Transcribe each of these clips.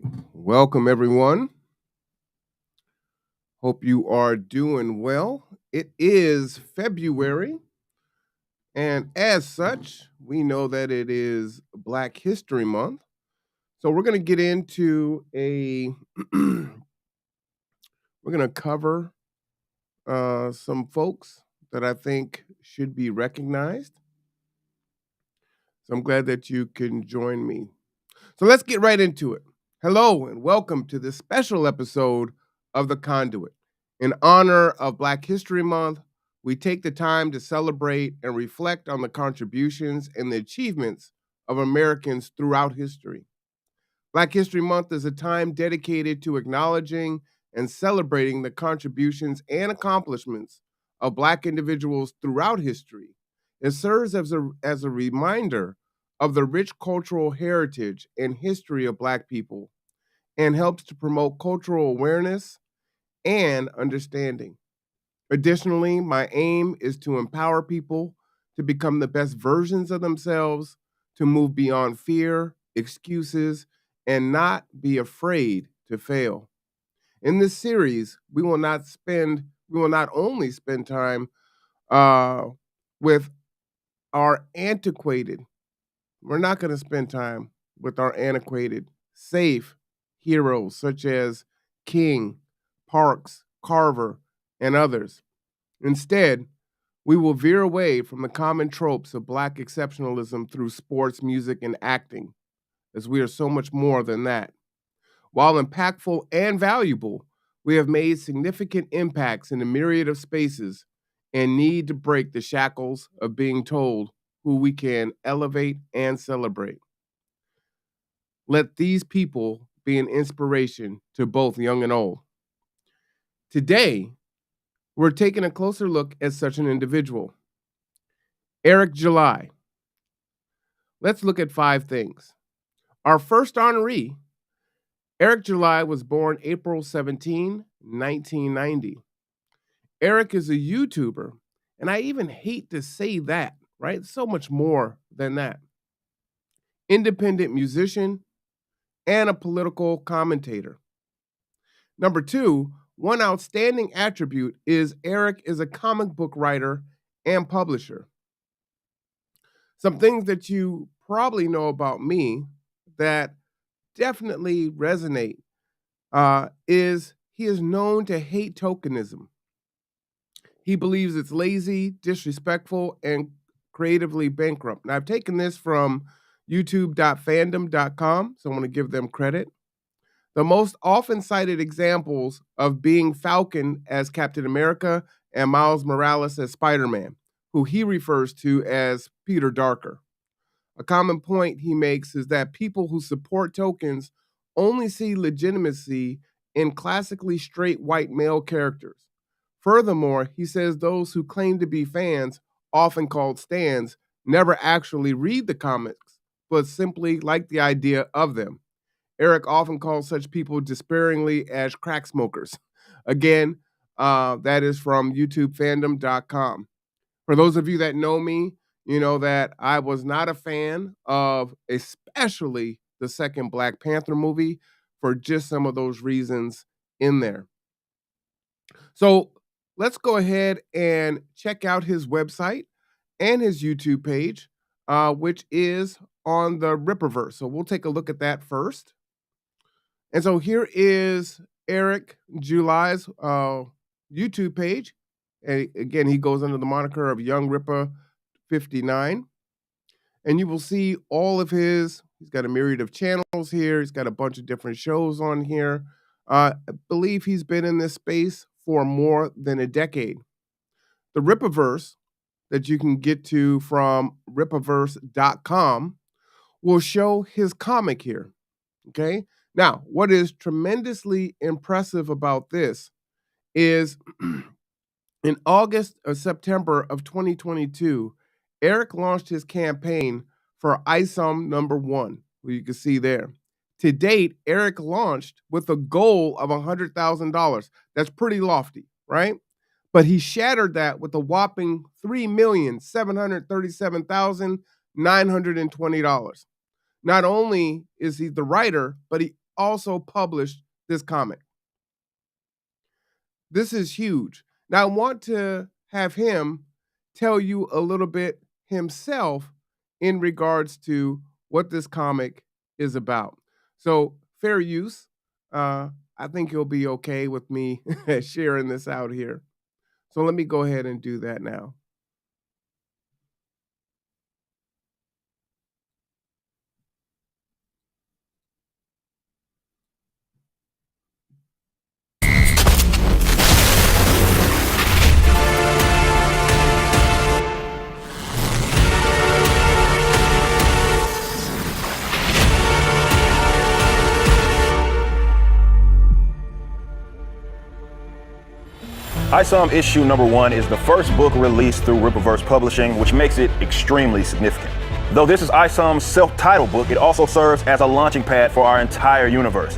Welcome, everyone. Hope you are doing well. It is February, and as such, we know that it is Black History Month. So we're going to get into we're going to cover some folks that I think should be recognized. So I'm glad that you can join me. So let's get right into it. Hello, and welcome to this special episode of The Conduit. In honor of Black History Month, we take the time to celebrate and reflect on the contributions and the achievements of Americans throughout history. Black History Month is a time dedicated to acknowledging and celebrating the contributions and accomplishments of Black individuals throughout history. It serves as a reminder of the rich cultural heritage and history of Black people and helps to promote cultural awareness and understanding. Additionally, my aim is to empower people to become the best versions of themselves, to move beyond fear, excuses, and not be afraid to fail. In this series, we will not only spend time uh, with our antiquated, we're not going to spend time with our antiquated, safe heroes such as King, Parks, Carver, and others. Instead, we will veer away from the common tropes of Black exceptionalism through sports, music, and acting, as we are so much more than that. While impactful and valuable, we have made significant impacts in a myriad of spaces and need to break the shackles of being told who we can elevate and celebrate. Let these people be an inspiration to both young and old. Today, we're taking a closer look at such an individual, Eric July. Let's look at 5 things. Our first honoree, Eric July, was born April 17, 1990. Eric is a YouTuber, and I even hate to say that, right? So much more than that. Independent musician and a political commentator. Number two, one outstanding attribute is Eric is a comic book writer and publisher. Some things that you probably know about me that definitely resonate is he is known to hate tokenism. He believes it's lazy, disrespectful, and creatively bankrupt. Now, I've taken this from youtube.fandom.com, so I want to give them credit. The most often cited examples of being Falcon as Captain America and Miles Morales as Spider Man, who he refers to as Peter Darker. A common point he makes is that people who support tokens only see legitimacy in classically straight white male characters. Furthermore, he says those who claim to be fans, often called stans, never actually read the comics, but simply like the idea of them. Eric often calls such people despairingly as crack smokers. Again, that is from YouTubefandom.com. For those of you that know me, you know that I was not a fan of especially the second Black Panther movie for just some of those reasons in there. So let's go ahead and check out his website and his YouTube page, which is on the Rippaverse. So we'll take a look at that first. And so here is Eric July's YouTube page. And again, he goes under the moniker of Youngrippa59. And you will see all of he's got a myriad of channels here. He's got a bunch of different shows on here. I believe he's been in this space for more than a decade. The Rippaverse that you can get to from rippaverse.com will show his comic here. Okay. Now, what is tremendously impressive about this is in August or September of 2022, Eric launched his campaign for ISOM #1, who you can see there. To date, Eric launched with a goal of $100,000. That's pretty lofty, right? But he shattered that with a whopping $3,737,920. Not only is he the writer, but he also published this comic. This is huge. Now, I want to have him tell you a little bit himself in regards to what this comic is about. So, fair use. I think you'll be okay with me sharing this out here. So, let me go ahead and do that now. Isom issue number 1 is the first book released through Rippaverse Publishing, which makes it extremely significant. Though this is Isom's self-titled book, it also serves as a launching pad for our entire universe.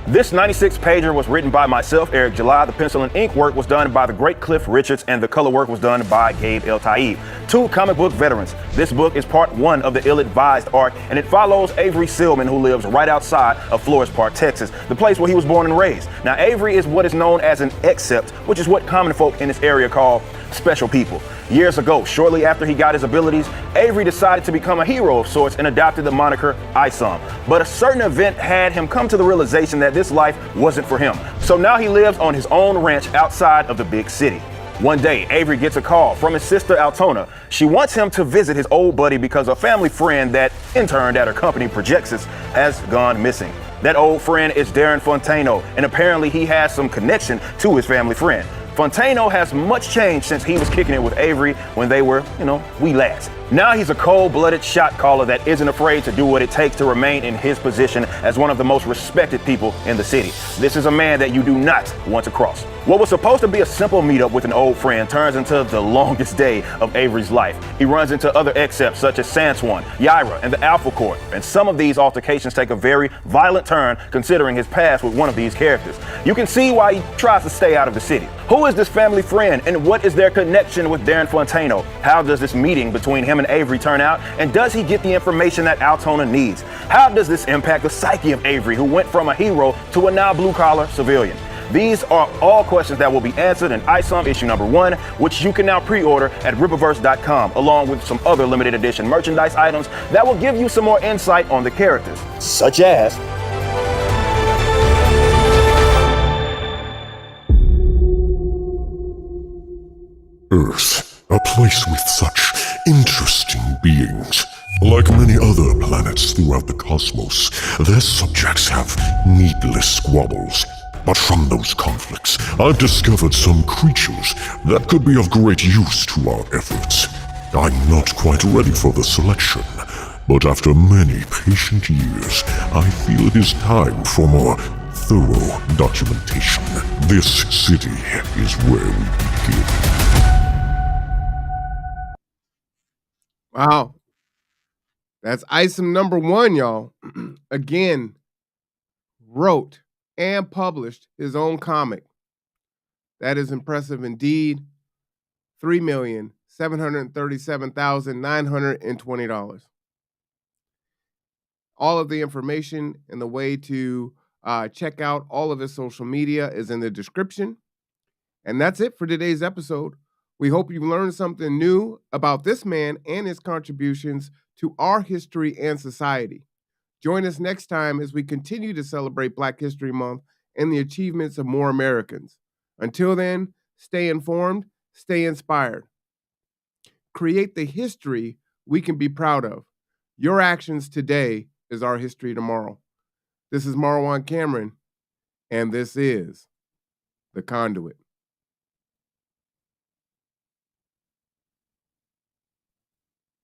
This 96-pager was written by myself, Eric July. The pencil and ink work was done by the great Cliff Richards, and the color work was done by Gabe El Taib, 2 comic book veterans. This book is part 1 of the ill-advised arc, and it follows Avery Silman, who lives right outside of Flores Park, Texas, the place where he was born and raised. Now, Avery is what is known as an except, which is what common folk in this area call special people. Years ago, shortly after he got his abilities, Avery decided to become a hero of sorts and adopted the moniker Isom. But a certain event had him come to the realization that this life wasn't for him. So now he lives on his own ranch outside of the big city. One day, Avery gets a call from his sister Altona. She wants him to visit his old buddy because a family friend that interned at her company, Projexis, has gone missing. That old friend is Darren Fontano, and apparently he has some connection to his family friend. Fontano has much changed since he was kicking it with Avery when they were, wee lads. Now he's a cold-blooded shot caller that isn't afraid to do what it takes to remain in his position as one of the most respected people in the city. This is a man that you do not want to cross. What was supposed to be a simple meetup with an old friend turns into the longest day of Avery's life. He runs into other excepts such as Sanswan, Yaira, and the Alpha Court, and some of these altercations take a very violent turn considering his past with one of these characters. You can see why he tries to stay out of the city. Who is this family friend, and what is their connection with Darren Fontano? How does this meeting between him and Avery turn out, and does he get the information that Altona needs? How does this impact the psyche of Avery, who went from a hero to a now blue-collar civilian? These are all questions that will be answered in Isom issue number 1, which you can now pre-order at rippaverse.com, along with some other limited edition merchandise items that will give you some more insight on the characters, such as Earth, a place with such interesting beings. Like many other planets throughout the cosmos, their subjects have needless squabbles. But from those conflicts, I've discovered some creatures that could be of great use to our efforts. I'm not quite ready for the selection, but after many patient years, I feel it is time for more thorough documentation. This city is where we begin. Wow. That's Isom number 1, y'all. Again, wrote and published his own comic. That is impressive indeed. $3,737,920. All of the information and the way to check out all of his social media is in the description. And that's it for today's episode. We hope you've learned something new about this man and his contributions to our history and society. Join us next time as we continue to celebrate Black History Month and the achievements of more Americans. Until then, stay informed, stay inspired. Create the history we can be proud of. Your actions today is our history tomorrow. This is Marwan Cameron, and this is The Conduit.